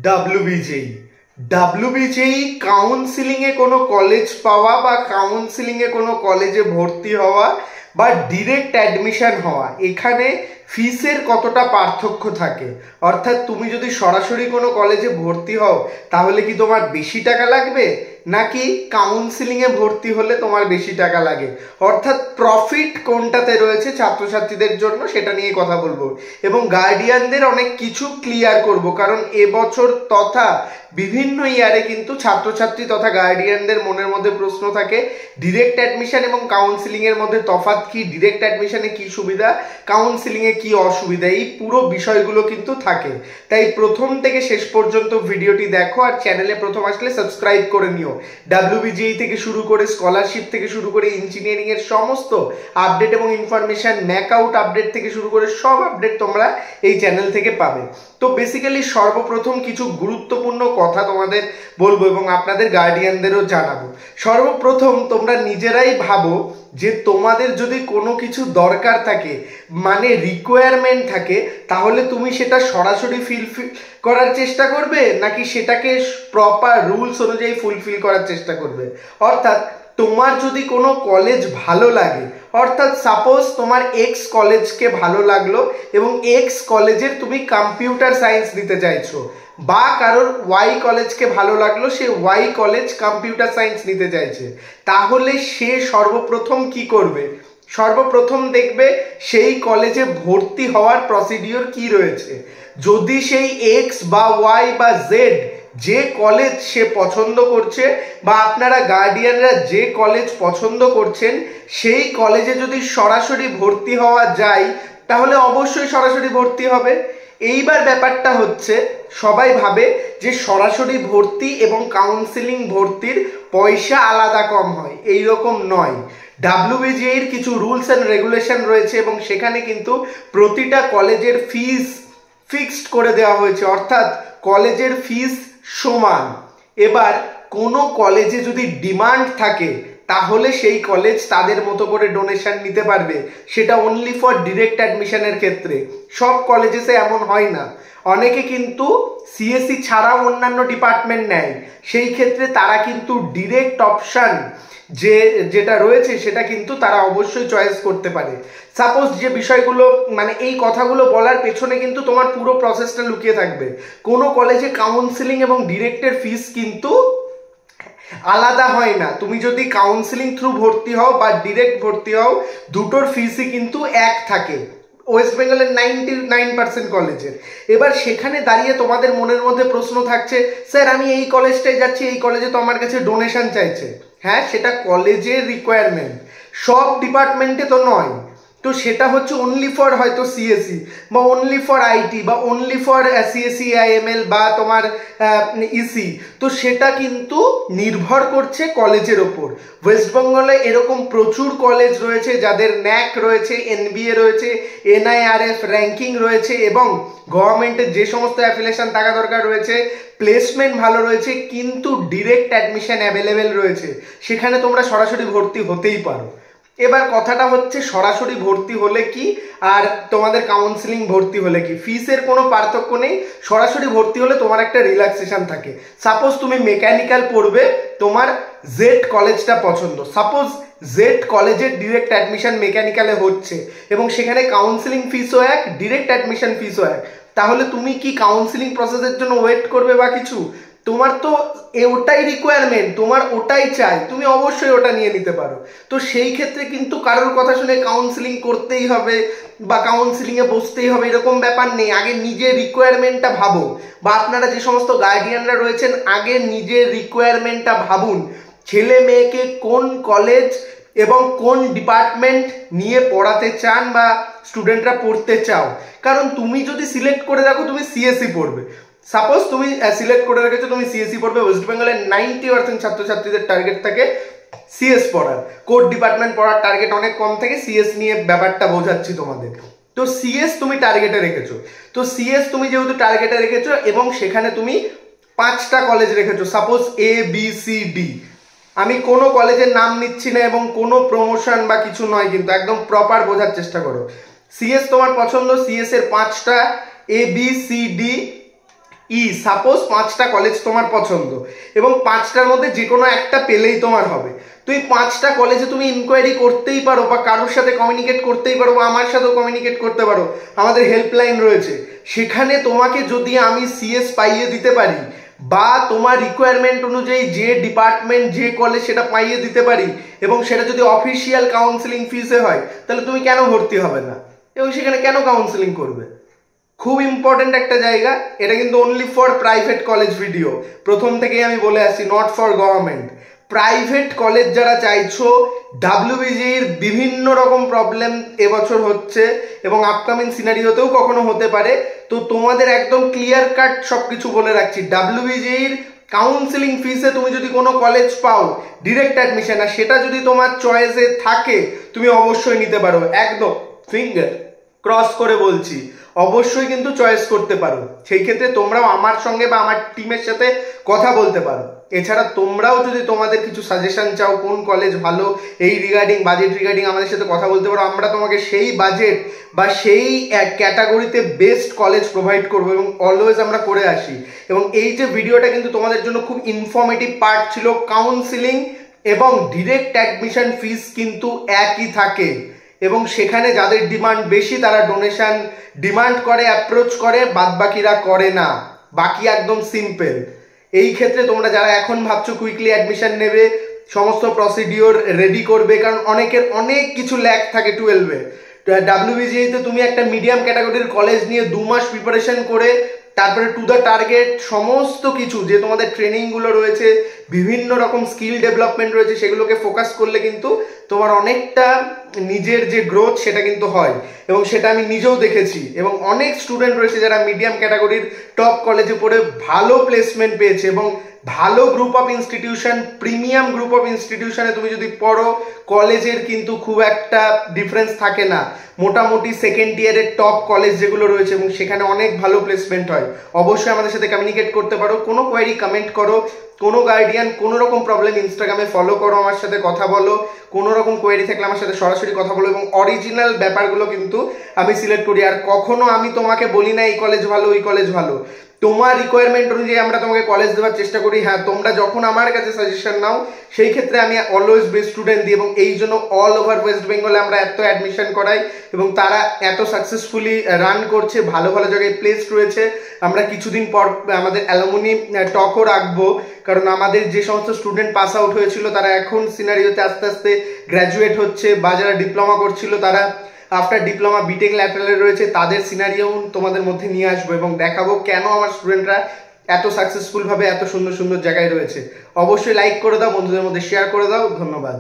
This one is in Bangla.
ডাব্লিউবিজেই ডাব্লিউবিজেই কাউন্সিলিংয়ে কোনো কলেজ পাওয়া বা কাউন্সিলিংয়ে কোনো কলেজে ভর্তি হওয়া বা ডিরেক্ট অ্যাডমিশন হওয়া, এখানে ফিসের কতটা পার্থক্য থাকে। অর্থাৎ তুমি যদি সরাসরি কোনো কলেজে ভর্তি হও তাহলে কি তোমার বেশি টাকা লাগবে, নাকি কাউন্সিলিংয়ে ভর্তি হলে তোমার বেশি টাকা লাগে, অর্থাৎ প্রফিট কোনটাতে রয়েছে ছাত্রছাত্রীদের জন্য সেটা নিয়ে কথা বলবো এবং গার্ডিয়ানদের অনেক কিছু ক্লিয়ার করব। কারণ এবছর তথা বিভিন্ন ইয়ারে কিন্তু ছাত্রছাত্রী তথা গার্ডিয়ানদের মনের মধ্যে প্রশ্ন থাকে ডিরেক্ট অ্যাডমিশন এবং কাউন্সিলিংয়ের মধ্যে তফাৎ কি, ডিরেক্ট অ্যাডমিশনে কি সুবিধা, কাউন্সিলিংয়ে কি অসুবিধা, এই পুরো বিষয়গুলো কিন্তু থাকে। তাই প্রথম থেকে শেষ পর্যন্ত ভিডিওটি দেখো আর চ্যানেলে প্রথম আসলে সাবস্ক্রাইব করে নিও। ডাব্লিউবিজেই থেকে শুরু করে স্কলারশিপ থেকে শুরু করে ইঞ্জিনিয়ারিং এর সমস্ত আপডেট এবং ইনফরমেশন, ম্যাকআউট আপডেট থেকে শুরু করে সব আপডেট তোমরা এই চ্যানেল থেকে পাবে। তো বেসিক্যালি সর্বপ্রথম কিছু গুরুত্বপূর্ণ কথা তোমাদের বলবো এবং আপনাদের গার্ডিয়ানদেরও জানাবো। সর্বপ্রথম তোমরা নিজেরাই ভাবো যে তোমাদের যদি কোনো কিছু দরকার থাকে, মানে রিকোয়ারমেন্ট থাকে, তাহলে তুমি সেটা সরাসরি ফিলফিল করার চেষ্টা করবে নাকি সেটাকে প্রপার রুলস অনুযায়ী ফুলফিল করার চেষ্টা করবে। অর্থাৎ তোমার যদি কোনো কলেজ ভালো লাগে, অর্থাৎ সাপোজ তোমার এক্স কলেজকে ভালো লাগলো এবং এক্স কলেজের তুমি কম্পিউটার সায়েন্স নিতে চাইছো, বা কারোর ওয়াই কলেজকে ভালো লাগলো, সে ওয়াই কলেজ কম্পিউটার সায়েন্স নিতে চাইছে, তাহলে সে সর্বপ্রথম কি করবে? সর্বপ্রথম দেখবে সেই কলেজে ভর্তি হওয়ার প্রসিডিওর কি রয়েছে। যদি সেই এক্স বা ওয়াই বা জেড যে কলেজ সে পছন্দ করছে বা আপনারা গার্ডিয়ানরা যে কলেজ পছন্দ করছেন সেই কলেজে যদি সরাসরি ভর্তি হওয়া যায় তাহলে অবশ্যই সরাসরি ভর্তি হবে। এইবার ব্যাপারটা হচ্ছে সবাই ভাবে যে সরাসরি ভর্তি এবং কাউন্সিলিং ভর্তির পয়সা আলাদা কম হয়, এই রকম নয়। ডাব্লিউবিজেইর কিছু রুলস অ্যান্ড রেগুলেশন রয়েছে এবং সেখানে কিন্তু প্রতিটা কলেজের ফিস ফিক্সড করে দেওয়া হয়েছে, অর্থাৎ কলেজের ফিস সমান। এবার কোনো কলেজে যদি ডিমান্ড থাকে তাহলে সেই কলেজ তাদের মতো করে ডোনেশন নিতে পারবে, সেটা অনলি ফর ডিরেক্ট অ্যাডমিশনের ক্ষেত্রে। সব কলেজেসে এমন হয় না, অনেকে কিন্তু সিএসসি ছাড়াও অন্যান্য ডিপার্টমেন্ট নেয়, সেই ক্ষেত্রে তারা কিন্তু ডিরেক্ট অপশন যেটা রয়েছে সেটা কিন্তু তারা অবশ্যই চয়েস করতে পারে। সাপোজ যে বিষয়গুলো, মানে এই কথাগুলো বলার পেছনে কিন্তু তোমার পুরো প্রসেসটা লুকিয়ে থাকবে। কোনো কলেজে কাউন্সিলিং এবং ডিরেক্টের ফিস কিন্তু আলাদা হয় না। তুমি যদি কাউন্সিলিং থ্রু ভর্তি হও বা ডিরেক্ট ভর্তি হও, দুটোর ফিসই কিন্তু এক থাকে ওয়েস্ট বেঙ্গলের 99% কলেজের। এবার সেখানে দাঁড়িয়ে তোমাদের মনের মধ্যে প্রশ্ন থাকছে, স্যার আমি এই কলেজটায় যাচ্ছি, এই কলেজে তো আমার কাছে ডোনেশন চাইছে। হ্যাঁ, সেটা কলেজের রিকোয়ারমেন্ট, সব ডিপার্টমেন্টে তো নয়। তো সেটা হচ্ছে অনলি ফর হয়তো সিএসসি বা অনলি ফর আইটি বা অনলি ফর সিএসসি আইএমএল বা তোমার ইসি। তো সেটা কিন্তু নির্ভর করছে কলেজের ওপর। ওয়েস্ট বেঙ্গলে এরকম প্রচুর কলেজ রয়েছে যাদের ন্যাক রয়েছে, এনবিএ রয়েছে, এনআইআরএফ র্যাঙ্কিং রয়েছে এবং গভর্নমেন্টের যে সমস্ত অ্যাফিলিয়েশন থাকা দরকার রয়েছে, প্লেসমেন্ট ভালো রয়েছে, কিন্তু ডিরেক্ট অ্যাডমিশন অ্যাভেলেবেল রয়েছে, সেখানে তোমরা সরাসরি ভর্তি হতেই পারো। এবার কথাটা হচ্ছে সরাসরি ভর্তি হলে কি আর তোমাদের কাউন্সিলিং ভর্তি হলে কি, ফিসের কোনো পার্থক্য নেই। সরাসরি ভর্তি হলে তোমার একটা রিল্যাক্সেশন থাকে। সাপোজ তুমি মেকানিক্যাল পড়বে, তোমার জেড কলেজটা পছন্দ, সাপোজ জেড কলেজের ডিরেক্ট অ্যাডমিশন মেকানিক্যালে হচ্ছে এবং সেখানে কাউন্সিলিং ফিসও এক, ডিরেক্ট অ্যাডমিশন ফিসও এক, তাহলে তুমি কি কাউন্সিলিং প্রসেসের জন্য ওয়েট করবে বা কিছু? তোমার তো ওটাই রিকোয়ারমেন্ট, তোমার ওটাই চাই, তুমি অবশ্যই ওটা নিয়ে নিতে পারো। তো সেই ক্ষেত্রে কিন্তু কারোর কথা শুনে কাউন্সিলিং করতেই হবে বা কাউন্সিলিংয়ে বসতেই হবে এরকম ব্যাপার নেই। আগে নিজের রিকোয়ারমেন্টটা ভাবো, বা আপনারা যে সমস্ত গার্ডিয়ানরা রয়েছেন আগে নিজের রিকোয়ারমেন্টটা ভাবুন, ছেলে মেয়েকে কোন কলেজ এবং কোন ডিপার্টমেন্ট নিয়ে পড়াতে চান বা স্টুডেন্টরা পড়তে চাও। কারণ তুমি যদি সিলেক্ট করে রাখো তুমি সিএসসি পড়বে, সাপোজ তুমি সিলেক্ট করে রেখেছো তুমি সিএসসি পড়বে, ওয়েস্ট বেঙ্গলের 90% ছাত্রছাত্রীদের টার্গেট থাকে সিএস পড়ার, কোড ডিপার্টমেন্ট পড়ার টার্গেট অনেক কম থাকে। সিএস নিয়ে ব্যাপারটা বোঝাচ্ছি তোমাদের। তো সিএস তুমি টার্গেটে রেখেছো, তো সিএস তুমি যেহেতু টার্গেটে রেখেছো এবং সেখানে তুমি 5টা কলেজ রেখেছো, সাপোজ ABCD, আমি কোনো কলেজের নাম নিচ্ছি না এবং কোনো প্রমোশন বা কিছু নয়, কিন্তু একদম প্রপার বোঝার চেষ্টা করো। সিএস তোমার পছন্দ, সিএস এর 5টা ABCD সাপোজ 5টা কলেজ তোমার পছন্দ এবং 5টার মধ্যে যে কোনো একটা পেলেই তোমার হবে। তো এই 5টা কলেজে তুমি ইনকোয়ারি করতেই পারো বা কারোর সাথে কমিউনিকেট করতেই পারো বা আমার সাথেও কমিউনিকেট করতে পারো, আমাদের হেল্পলাইন রয়েছে। সেখানে তোমাকে যদি আমি সিএস পাইয়ে দিতে পারি বা তোমার রিকোয়ারমেন্ট অনুযায়ী যে ডিপার্টমেন্ট যে কলেজ সেটা পাইয়ে দিতে পারি এবং সেটা যদি অফিসিয়াল কাউন্সিলিং ফিসে হয়, তাহলে তুমি কেন ভর্তি হবে না এবং সেখানে কেন কাউন্সিলিং করবে? খুব ইম্পর্টেন্ট একটা জায়গা এটা, কিন্তু only for private college video, প্রথম থেকেই আমি বলে আসছি, not for government. Private college যারা চাইছো, ডাব্লিউবিজির বিভিন্ন রকম প্রবলেম এবছর হচ্ছে এবং আপকামিং সিনারিওতেও কখনো হতে পারে, তো তোমাদের একদম ক্লিয়ার কাট সবকিছু বলে রাখছি। ডাব্লিউবিজির কাউন্সিলিং ফিসে তুমি যদি কোনো কলেজ পাও ডিরেক্ট অ্যাডমিশন, আর সেটা যদি তোমার চয়েসে থাকে তুমি অবশ্যই নিতে পারো, একদম ফিঙ্গার ক্রস করে বলছি, অবশ্যই কিন্তু চয়েস করতে পারো। সেই ক্ষেত্রে তোমরাও আমার সঙ্গে বা আমার টিমের সাথে কথা বলতে পারো। এছাড়া তোমরাও যদি তোমাদের কিছু সাজেশন চাও কোন কলেজ ভালো এই রিগার্ডিং বাজেট রিগার্ডিং, আমাদের সাথে কথা বলতে পারো। আমরা তোমাকে সেই বাজেট বা সেই ক্যাটাগরিতে বেস্ট কলেজ প্রোভাইড করবো এবং অলওয়েজ আমরা করে আসি। এবং এই যে ভিডিওটা কিন্তু তোমাদের জন্য খুব ইনফরমেটিভ পার্ট ছিল। কাউন্সিলিং এবং ডিরেক্ট অ্যাডমিশন ফিস কিন্তু একই থাকে এবং সেখানে যাদের ডিমান্ড বেশি তারা ডোনেশন ডিমান্ড করে, অ্যাপ্রোচ করে, বাদবাকিরা করে না, বাকি একদম সিম্পল। এই ক্ষেত্রে তোমরা যারা এখন ভাবছো কুইকলি অ্যাডমিশন নেবে, সমস্ত প্রসিডিওর রেডি করবে, কারণ অনেকের অনেক কিছু ল্যাক থাকে 12-এ। ডাব্লিউবিজিতে তুমি একটা মিডিয়াম ক্যাটাগরির কলেজ নিয়ে 2 মাস প্রিপারেশন করে তারপরে টু দ্য টার্গেট সমস্ত কিছু যে তোমাদের ট্রেনিংগুলো রয়েছে, বিভিন্ন রকম স্কিল ডেভেলপমেন্ট রয়েছে, সেগুলোকে ফোকাস করলে কিন্তু তোমার অনেকটা নিজের যে গ্রোথ সেটা কিন্তু হয় এবং সেটা আমি নিজেও দেখেছি। এবং অনেক স্টুডেন্ট রয়েছে যারা মিডিয়াম ক্যাটাগরির টপ কলেজে পড়ে ভালো প্লেসমেন্ট পেয়েছে এবং ভালো group of institution, premium group of ইনস্টিটিউশনে তুমি যদি পড়ো, কলেজের কিন্তু খুব একটা ডিফারেন্স থাকে না। মোটামুটি সেকেন্ড ইয়ারের টপ কলেজ যেগুলো রয়েছে এবং সেখানে অনেক ভালো প্লেসমেন্ট হয়। অবশ্যই আমাদের সাথে কমিউনিকেট করতে পারো, কোনো কোয়ারি কমেন্ট করো, কোনো গার্ডিয়ান কোনো রকম প্রবলেম ইনস্টাগ্রামে ফলো করো, আমার সাথে কথা বলো, কোনো রকম কোয়েরি থাকলে আমার সাথে সরাসরি কথা বলো এবং অরিজিনাল ব্যাপারগুলো কিন্তু আমি সিলেক্ট করি। আর কখনো আমি তোমাকে বলি না এই কলেজ ভালো ওই কলেজ ভালো, তোমার রিকোয়ারমেন্ট অনুযায়ী আমরা তোমাকে কলেজ দেওয়ার চেষ্টা করি। হ্যাঁ, তোমরা যখন আমার কাছে সাজেশন নাও সেই ক্ষেত্রে আমি অলওয়েজ বেস্ট স্টুডেন্ট দিই এবং এই জন্য অল ওভার ওয়েস্ট বেঙ্গলে আমরা এত অ্যাডমিশন করাই এবং তারা এত সাকসেসফুলি রান করছে, ভালো ভালো জায়গায় প্লেসড রয়েছে। আমরা কিছুদিন পর আমাদের অ্যালুমনি টকও রাখবো, কারণ আমাদের যে সমস্ত স্টুডেন্ট পাস আউট হয়েছিল তারা এখন সিনারিওতে আস্তে আস্তে গ্র্যাজুয়েট হচ্ছে বা যারা ডিপ্লোমা করছিল তারা আফটার ডিপ্লোমা বিটেক ল্যাটারালে রয়েছে, তাদের সিনারিও তোমাদের মধ্যে নিয়ে আসবো এবং দেখাবো কেন আমার স্টুডেন্টরা এত সাকসেসফুল ভাবে এত সুন্দর সুন্দর জায়গায় রয়েছে। অবশ্যই লাইক করে দাও, বন্ধুদের মধ্যে শেয়ার করে দাও। ধন্যবাদ।